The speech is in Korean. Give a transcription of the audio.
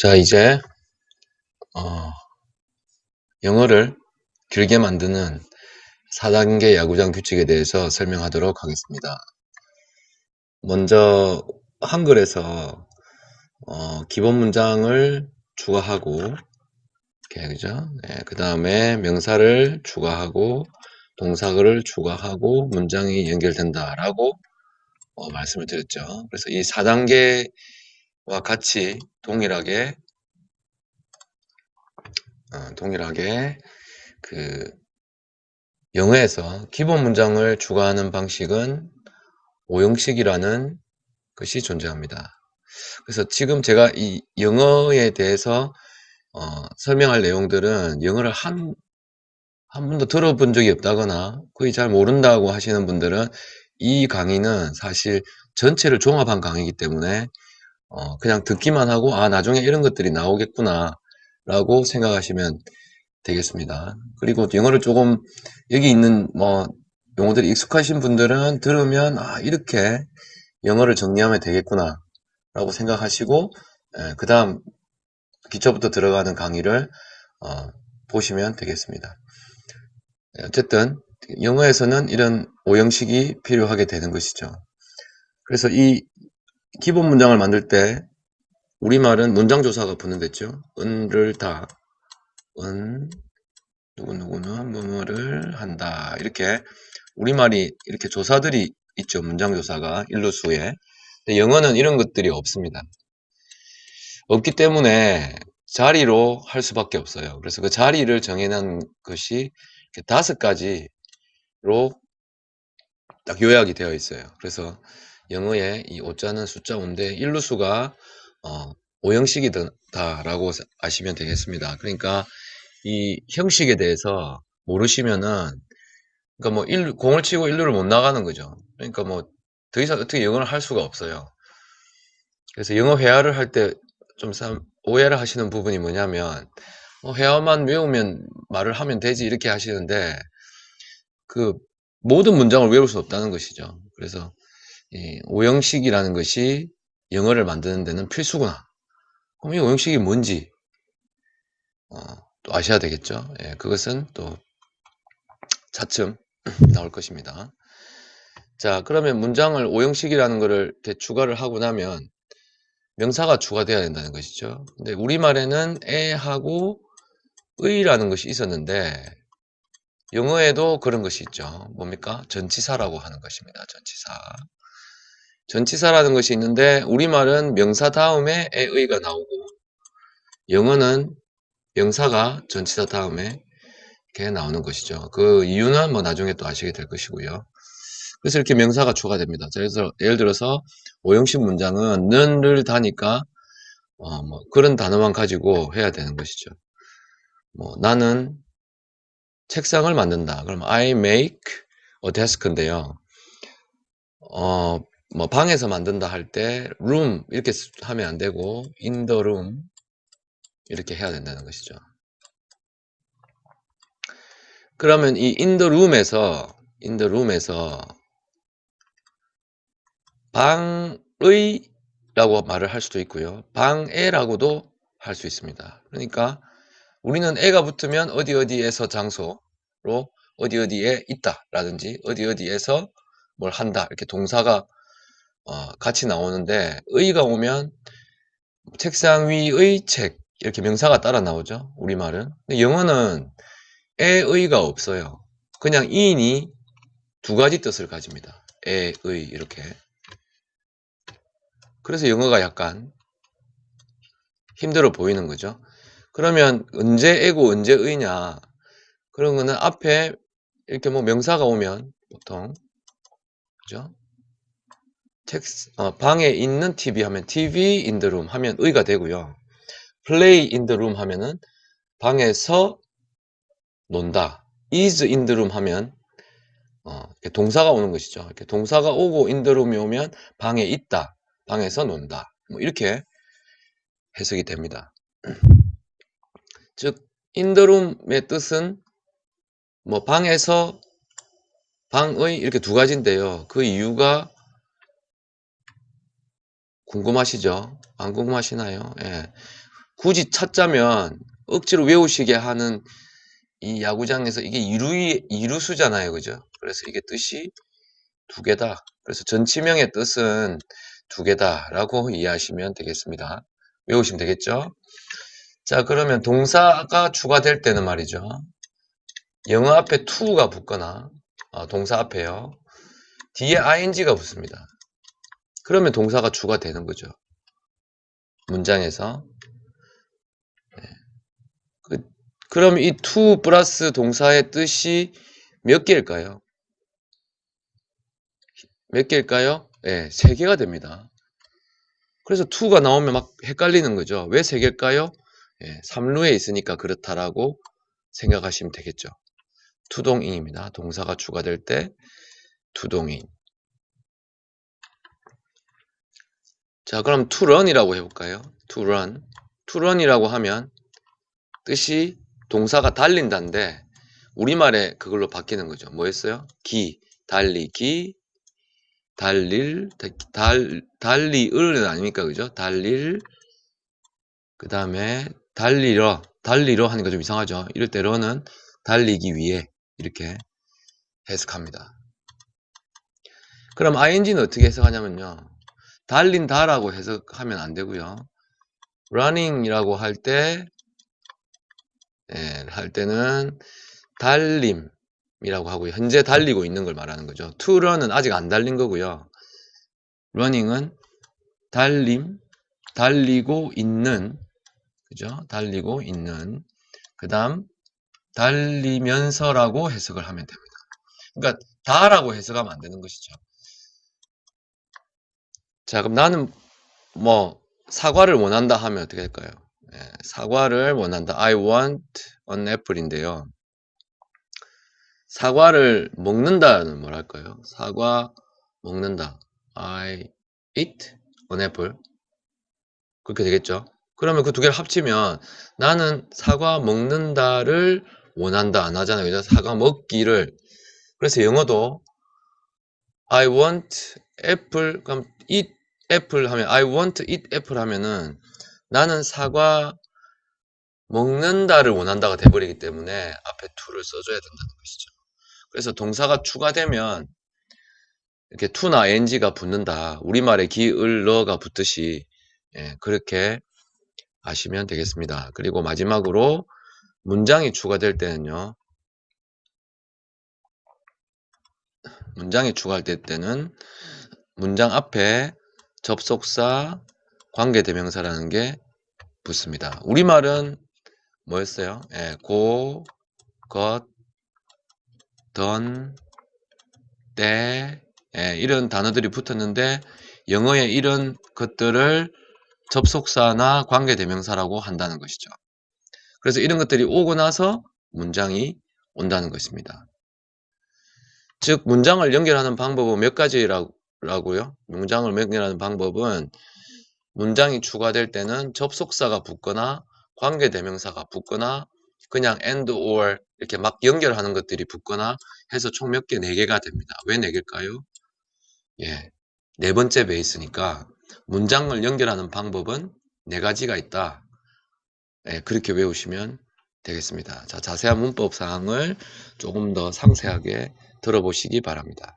자, 이제 영어를 길게 만드는 4단계 야구장 규칙에 대해서 설명하도록 하겠습니다. 먼저 한글에서 기본 문장을 추가하고, 그죠? 네, 그 다음에 명사를 추가하고, 동사를 추가하고, 문장이 연결된다라고 말씀을 드렸죠. 그래서 이 4단계와 같이 동일하게 그 영어에서 기본 문장을 추가하는 방식은 오형식이라는 것이 존재합니다. 그래서 지금 제가 이 영어에 대해서 설명할 내용들은 영어를 한 번도 들어본 적이 없다거나 거의 잘 모른다고 하시는 분들은 이 강의는 사실 전체를 종합한 강의이기 때문에 그냥 듣기만 하고 나중에 이런 것들이 나오겠구나 라고 생각하시면 되겠습니다. 그리고 영어를 조금 여기 있는 용어들이 익숙하신 분들은 들으면 이렇게 영어를 정리하면 되겠구나 라고 생각하시고 그 다음 기초부터 들어가는 강의를 보시면 되겠습니다. 어쨌든 영어에서는 이런 오형식이 필요하게 되는 것이죠. 그래서 이 기본 문장을 만들 때 우리말은 문장조사가 붙는댔죠. 은를 다, 누구누구는 뭐뭐를 한다. 이렇게 우리말이 이렇게 조사들이 있죠. 문장조사가 일루수에. 근데 영어는 이런 것들이 없습니다. 없기 때문에 자리로 할 수밖에 없어요. 그래서 그 자리를 정해놓은 것이 5가지로 딱 요약이 되어 있어요. 그래서 영어에 이 5자는 숫자 5인데 일루수가 5형식이다라고 아시면 되겠습니다. 그러니까 이 형식에 대해서 모르시면은 그러니까 공을 치고 1루를 못 나가는 거죠. 그러니까 더 이상 어떻게 영어를 할 수가 없어요. 그래서 영어 회화를 할 때 좀 오해를 하시는 부분이 뭐냐면 회화만 외우면 말을 하면 되지 이렇게 하시는데 그 모든 문장을 외울 수 없다는 것이죠. 그래서 이 오형식이라는 것이 영어를 만드는 데는 필수구나. 그럼 이 오형식이 뭔지 또 아셔야 되겠죠. 예, 그것은 또 차츰 나올 것입니다. 자, 그러면 문장을 오형식이라는 것을 추가를 하고 나면 명사가 추가되어야 된다는 것이죠. 근데 우리말에는 에하고 의라는 것이 있었는데 영어에도 그런 것이 있죠. 뭡니까? 전치사라고 하는 것입니다. 전치사. 전치사라는 것이 있는데 우리말은 명사 다음에 에의가 나오고 영어는 명사가 전치사 다음에 이렇게 나오는 것이죠. 그 이유는 나중에 또 아시게 될 것이고요. 그래서 이렇게 명사가 추가됩니다. 예를 들어서 오형식 문장은 는을 다니까 그런 단어만 가지고 해야 되는 것이죠. 나는 책상을 만든다. 그럼 I make a desk인데요. 방에서 만든다 할 때 room 이렇게 하면 안 되고 in the room 이렇게 해야 된다는 것이죠. 그러면 이 in the room에서 방의 라고 말을 할 수도 있고요. 방에라고도 할 수 있습니다. 그러니까 우리는 에가 붙으면 어디에서 장소로 어디에 있다 라든지 어디에서 뭘 한다 이렇게 동사가 같이 나오는데 의가 오면 책상 위의 책 이렇게 명사가 따라 나오죠. 우리말은. 근데 영어는 에의가 없어요. 그냥 in이 2가지 뜻을 가집니다. 에의 이렇게. 그래서 영어가 약간 힘들어 보이는 거죠. 그러면 언제 에고 언제 의냐 그런 거는 앞에 이렇게 명사가 오면 보통 그죠? 방에 있는 TV 하면 TV in the room 하면 의가 되고요. play in the room 하면은 방에서 논다. is in the room 하면 동사가 오는 것이죠. 이렇게 동사가 오고 in the room이 오면 방에 있다. 방에서 논다. 이렇게 해석이 됩니다. 즉 in the room의 뜻은 방에서 방의 이렇게 2가지인데요. 그 이유가 궁금하시죠? 안 궁금하시나요? 예. 굳이 찾자면 억지로 외우시게 하는 이 야구장에서 이게 이루수잖아요. 그죠? 그래서 이게 뜻이 두 개다. 그래서 전치명의 뜻은 두 개다라고 이해하시면 되겠습니다. 외우시면 되겠죠? 자, 그러면 동사가 추가될 때는 말이죠. 영어 앞에 to가 붙거나 동사 앞에요. 뒤에 ing가 붙습니다. 그러면 동사가 추가되는 거죠. 문장에서. 그럼 이 to 플러스 동사의 뜻이 몇 개일까요? 몇 개일까요? 네, 3개가 됩니다. 그래서 to가 나오면 막 헷갈리는 거죠. 왜 3개일까요? 네, 3루에 있으니까 그렇다라고 생각하시면 되겠죠. 투동인입니다. 동사가 추가될 때 투동인. 자, 그럼 to run이라고 해볼까요? to run. to run이라고 하면 뜻이 동사가 달린다인데 우리말에 그걸로 바뀌는 거죠. 뭐였어요? 달리기, 달리을은 아닙니까? 그죠? 그 다음에 달리러 하니까 좀 이상하죠? 이럴 때 러는 달리기 위해 이렇게 해석합니다. 그럼 ing는 어떻게 해석하냐면요. 달린다라고 해석하면 안 되고요. running이라고 할 때는 달림이라고 하고요. 현재 달리고 있는 걸 말하는 거죠. to run은 아직 안 달린 거고요. running은 달리고 있는, 그죠? 달리고 있는. 그 다음, 달리면서라고 해석을 하면 됩니다. 그러니까, 다라고 해석하면 안 되는 것이죠. 자, 그럼 나는 사과를 원한다 하면 어떻게 할까요? 사과를 원한다. I want an apple인데요. 사과를 먹는다는 뭐랄까요? 사과 먹는다. I eat an apple. 그렇게 되겠죠? 그러면 그 두 개를 합치면 나는 사과 먹는다를 원한다 안 하잖아요. 그죠? 사과 먹기를. 그래서 영어도 I want apple, 그럼 eat apple 하면 I want to eat apple 하면은 나는 사과 먹는다를 원한다가 돼버리기 때문에 앞에 to를 써줘야 된다는 것이죠. 그래서 동사가 추가되면 이렇게 to나 ing가 붙는다. 우리말에 기을러가 붙듯이 그렇게 아시면 되겠습니다. 그리고 마지막으로 문장이 추가될 때는요. 문장이 추가될 때는 문장 앞에 접속사, 관계대명사라는 게 붙습니다. 우리말은 뭐였어요? 고, 것, 던, 때 이런 단어들이 붙었는데 영어에 이런 것들을 접속사나 관계대명사라고 한다는 것이죠. 그래서 이런 것들이 오고 나서 문장이 온다는 것입니다. 즉 문장을 연결하는 방법은 몇 가지라고요? 문장을 연결하는 방법은 문장이 추가될 때는 접속사가 붙거나 관계대명사가 붙거나 그냥 and or 이렇게 막 연결하는 것들이 붙거나 해서 총 몇 개? 4개가 됩니다. 왜 4개일까요? 네 번째 베이스니까 문장을 연결하는 방법은 4가지가 있다. 그렇게 외우시면 되겠습니다. 자, 자세한 문법 사항을 조금 더 상세하게 들어보시기 바랍니다.